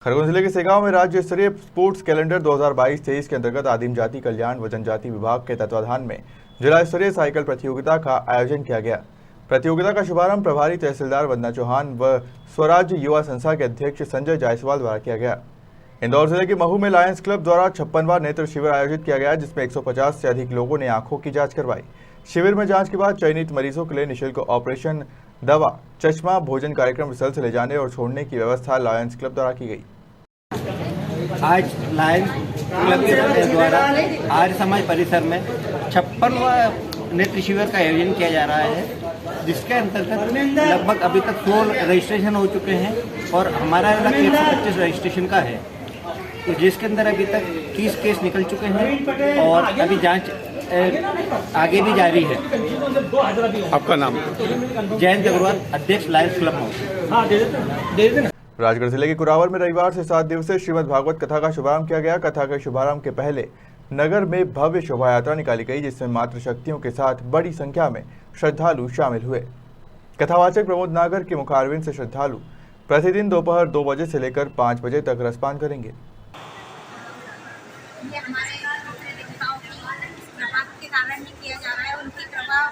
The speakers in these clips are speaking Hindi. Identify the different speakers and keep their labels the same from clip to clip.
Speaker 1: खरगोन जिले के सेगांव में राज्य स्तरीय स्पोर्ट्स कैलेंडर 2022-23 के अंतर्गत आदिम जाति कल्याण व जनजाति विभाग के तत्वाधान में जिला स्तरीय साइकिल प्रतियोगिता का आयोजन किया गया। प्रतियोगिता का शुभारंभ प्रभारी तहसीलदार वंदना चौहान व स्वराज्य युवा संस्था के अध्यक्ष संजय जायसवाल द्वारा किया गया। इंदौर जिले के महू में लायंस क्लब द्वारा 56वां नेत्र शिविर आयोजित किया गया, जिसमें 150 से अधिक लोगों ने आंखों की जाँच करवाई। शिविर में जाँच के बाद चयनित मरीजों के लिए निःशुल्क ऑपरेशन, दवा, चश्मा, भोजन, कार्यक्रम स्थल से ले जाने और छोड़ने की व्यवस्था लायंस क्लब द्वारा की गई।
Speaker 2: आज लायंस क्लब के द्वारा आर्य समाज परिसर में 56वां नेत्र शिविर का आयोजन किया जा रहा है, जिसके अंतर्गत लगभग अभी तक 100 रजिस्ट्रेशन हो चुके हैं और हमारा लक्ष्य 125 रजिस्ट्रेशन का है, तो जिसके अंदर अभी तक 30 केस निकल चुके हैं और अभी जांच आगे भी जारी है।
Speaker 3: आपका नाम?
Speaker 2: जयंत अग्रवाल, अध्यक्ष लायंस क्लब।
Speaker 1: राजगढ़ जिले के कुरावर में रविवार से 7 दिवसीय श्रीमद् भागवत कथा का शुभारंभ किया गया। कथा के शुभारंभ के पहले नगर में भव्य शोभा यात्रा निकाली गई, जिसमें मातृशक्तियों के साथ बड़ी संख्या में श्रद्धालु शामिल हुए। कथावाचक प्रमोद नागर के मुखारविंद से श्रद्धालु प्रतिदिन दोपहर 2 बजे से लेकर 5 बजे तक रसपान करेंगे।
Speaker 4: ये हमारे देवताओं की कृपा के कारण ही किया जा रहा है। उनकी कृपा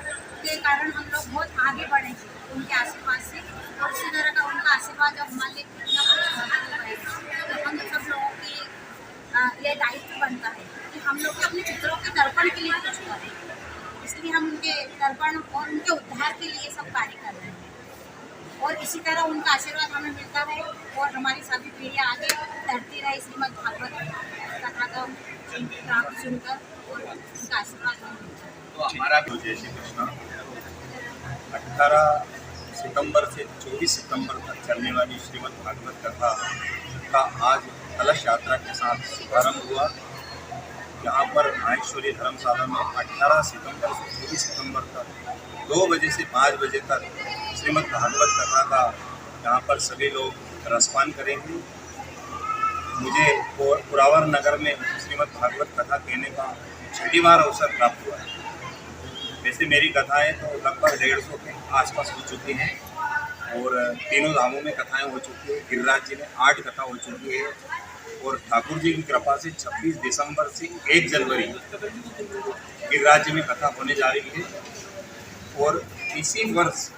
Speaker 4: के कारण हम लोग बहुत आगे बढ़े उनके आशीर्वाद से, और इसी तरह का उनका आशीर्वाद जब हमारे लिए तो हम सब लोगों की ये दायित्व बनता है कि हम लोग अपने पितरों के तर्पण के लिए कुछ करें। इसलिए हम उनके तर्पण और उनके उद्धार के लिए सब कार्य कर रहे हैं, और इसी तरह उनका आशीर्वाद हमें मिलता है और हमारी सभी पीढ़ियाँ आगे बढ़ती रहे श्रीमद् भागवत कथा का प्राप्त सुनकर, और उनका आशीर्वाद हमें मिलता है।
Speaker 5: तो हमारा जय श्री कृष्ण 18 सितंबर से 24 सितंबर तक चलने वाली श्रीमद् भागवत कथा का आज कलश यात्रा के साथ शुभारंभ हुआ। यहाँ पर माहेश्वरी धर्मशाला में 18 सितंबर से 24 सितंबर तक 2 बजे से 5 बजे तक श्रीमद् भागवत कथा का यहाँ पर सभी लोग रसपान करेंगे। मुझे कुरावर नगर में श्रीमद् भागवत कथा कहने का 6ठी बार अवसर प्राप्त हुआ है। वैसे मेरी कथाएं तो लगभग 150 के आसपास हो चुकी हैं और तीनों धामों में कथाएं हो चुकी है। गिरिराज जी में 8 कथा हो चुकी है और ठाकुर जी की कृपा से 26 दिसंबर से 1 जनवरी गिरिराज जी में कथा होने जा रही है। और इसी वर्ष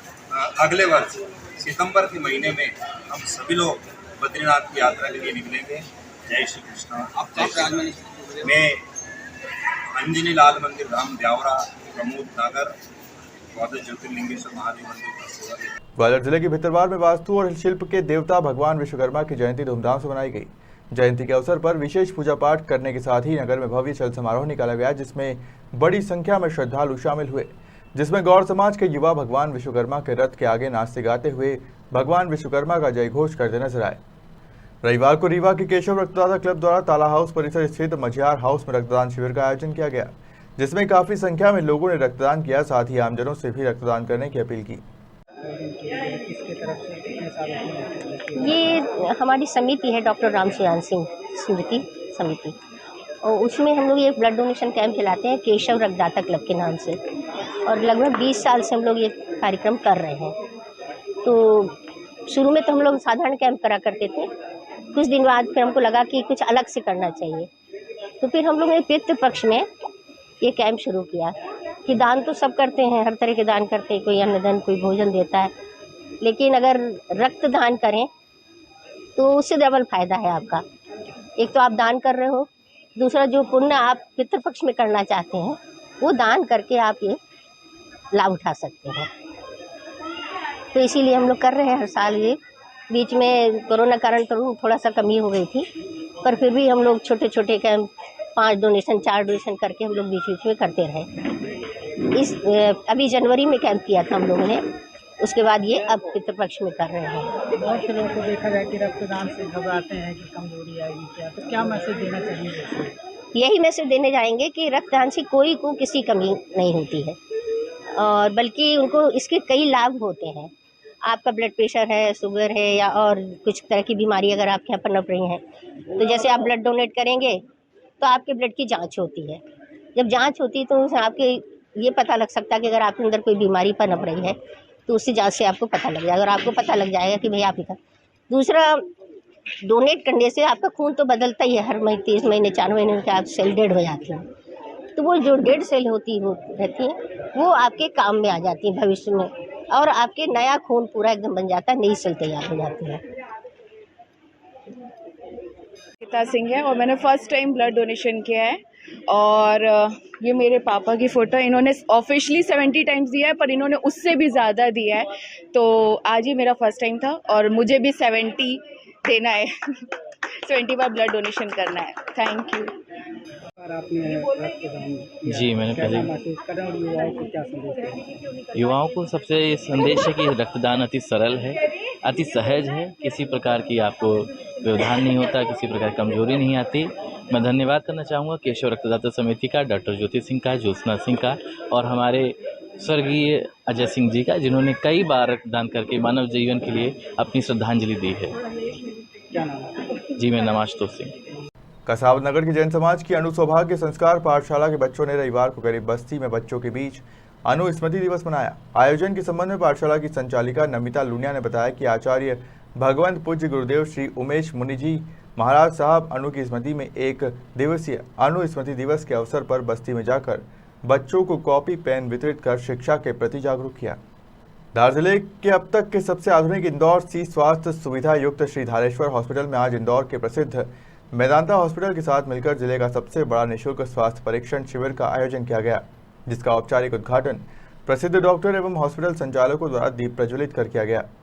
Speaker 5: अगले वर्ष सितंबर के महीने में हम सभी लोग बद्रीनाथ की यात्रा के लिए निकलेंगे। जय श्री कृष्ण। मैं अंजनी लाल मंदिर धाम ब्यावरा प्रमोद नागर द्वादश ज्योतिर्लिंगेश्वर महादेव मंदिर का सेवा देता हूं।
Speaker 1: ग्वालियर जिले के भितरवार में वास्तु और शिल्प के देवता भगवान विश्वकर्मा की जयंती धूमधाम से मनाई गई। जयंती के अवसर पर विशेष पूजा पाठ करने के साथ ही नगर में भव्य चल समारोह निकाला गया, जिसमें बड़ी संख्या में श्रद्धालु शामिल हुए, जिसमें गौड़ समाज के युवा भगवान विश्वकर्मा के रथ के आगे नाचते गाते हुए भगवान विश्वकर्मा का जय घोष करते नजर आए। रविवार को रीवा के केशव रक्तदाता क्लब द्वारा ताला हाउस परिसर स्थित मझियार हाउस में रक्तदान शिविर का आयोजन किया गया, जिसमें काफी संख्या में लोगों ने रक्तदान किया। साथ ही आमजनों से भी रक्तदान करने की अपील की।
Speaker 6: ये हमारी समिति है, डॉक्टर राम सुजान सिंह स्मृति समिति, और उसमें हम लोग ये ब्लड डोनेशन कैंप चलाते हैं केशव रक्तदाता क्लब के नाम से, और लगभग 20 साल से हम लोग ये कार्यक्रम कर रहे हैं। तो शुरू में तो हम लोग साधारण कैंप करा करते थे, कुछ दिन बाद फिर हमको लगा कि कुछ अलग से करना चाहिए, तो फिर हम लोग ने पितृ पक्ष में ये कैंप शुरू किया कि दान तो सब करते हैं, हर तरह के दान करते हैं, कोई अन्नदान, कोई भोजन देता है, लेकिन अगर रक्त दान करें तो उससे डबल फायदा है आपका। एक तो आप दान कर रहे हो, दूसरा जो पुण्य आप पितृपक्ष में करना चाहते हैं वो दान करके आप ये लाभ उठा सकते हैं। तो इसीलिए हम लोग कर रहे हैं हर साल। ये बीच में कोरोना कारण तो थोड़ा सा कमी हो गई थी, पर फिर भी हम लोग छोटे छोटे कैंप 5 डोनेशन 4 डोनेशन करके हम लोग बीच बीच में करते रहे। अभी जनवरी में कैंप किया था हम लोगों ने, उसके बाद ये अब पितृपक्ष में कर रहे हैं।
Speaker 7: बहुत से लोगों को देखा जाए कि रक्तदान से घबराते हैं कि कमजोरी आएगी, क्या मैसेज देना चाहिए?
Speaker 6: यही मैसेज देने जाएंगे कि रक्तदान से कोई को किसी कमी नहीं होती है, और बल्कि उनको इसके कई लाभ होते हैं। आपका ब्लड प्रेशर है, शुगर है, या और कुछ तरह की बीमारी अगर आपके यहाँ पनप रही हैं, तो जैसे आप ब्लड डोनेट करेंगे तो आपके ब्लड की जांच होती है। जब जांच होती है तो उससे आपके ये पता लग सकता है कि अगर आपके अंदर कोई बीमारी पनप रही है तो उससे जांच से आपको पता लग जाएगा, और आपको पता लग जाएगा कि भाई आप। दूसरा, डोनेट करने से आपका खून तो बदलता ही है, हर महीने 3 महीने 4 महीने के आप सेल डेड हो जाती हैं, तो वो जो डेड सेल रहती हैं वो आपके काम में आ जाती हैं भविष्य में, और आपके नया खून पूरा एकदम बन जाता है, नई सेल तैयार हो जाती है।
Speaker 8: गीता सिंह है और मैंने फर्स्ट टाइम ब्लड डोनेशन किया है। और ये मेरे पापा की फ़ोटो, इन्होंने ऑफिशियली 70 टाइम्स दिया है पर इन्होंने उससे भी ज़्यादा दिया है, तो आज ये मेरा फर्स्ट टाइम था और मुझे भी 70 देना है 70 बार ब्लड डोनेशन करना है। Thank you.
Speaker 9: जी, मैंने पहले
Speaker 7: महसूस करें और युवाओं को क्या संदेश दें?
Speaker 9: युवाओं को सबसे ये संदेश है कि रक्तदान अति सरल है, अति सहज है, किसी प्रकार की आपको व्यवधान नहीं होता, किसी प्रकार की कमजोरी नहीं आती। मैं धन्यवाद करना चाहूँगा केशव रक्तदाता समिति का, डॉक्टर ज्योति सिंह का, ज्योत्सना सिंह का और हमारे स्वर्गीय अजय सिंह जी का, जिन्होंने कई बार रक्तदान करके मानव जीवन के लिए अपनी श्रद्धांजलि दी है।
Speaker 7: क्या नाम है?
Speaker 9: जी, मैं नमाशतोष सिंह।
Speaker 1: कसावत नगर की जैन समाज की अनु सौभाग्य संस्कार पाठशाला के बच्चों ने रविवार को गरीब बस्ती में बच्चों के बीच अनु स्मृति दिवस मनाया। आयोजन के संबंध में पाठशाला की संचालिका नमिता लुनिया ने बताया कि आचार्य भगवंत पूज्य गुरुदेव श्री उमेश मुनि जी महाराज साहब अनु की स्मृति में 1 दिवसीय अनु स्मृति दिवस के अवसर पर बस्ती में जाकर बच्चों को कॉपी पेन वितरित कर शिक्षा के प्रति जागरूक किया। धार जिले के अब तक के सबसे आधुनिक इंदौर सी स्वास्थ्य सुविधा युक्त श्री धारेश्वर हॉस्पिटल में आज इंदौर के प्रसिद्ध मेदांता हॉस्पिटल के साथ मिलकर जिले का सबसे बड़ा निःशुल्क स्वास्थ्य परीक्षण शिविर का आयोजन किया गया, जिसका औपचारिक उद्घाटन प्रसिद्ध डॉक्टर एवं हॉस्पिटल संचालकों द्वारा दीप प्रज्वलित कर किया गया।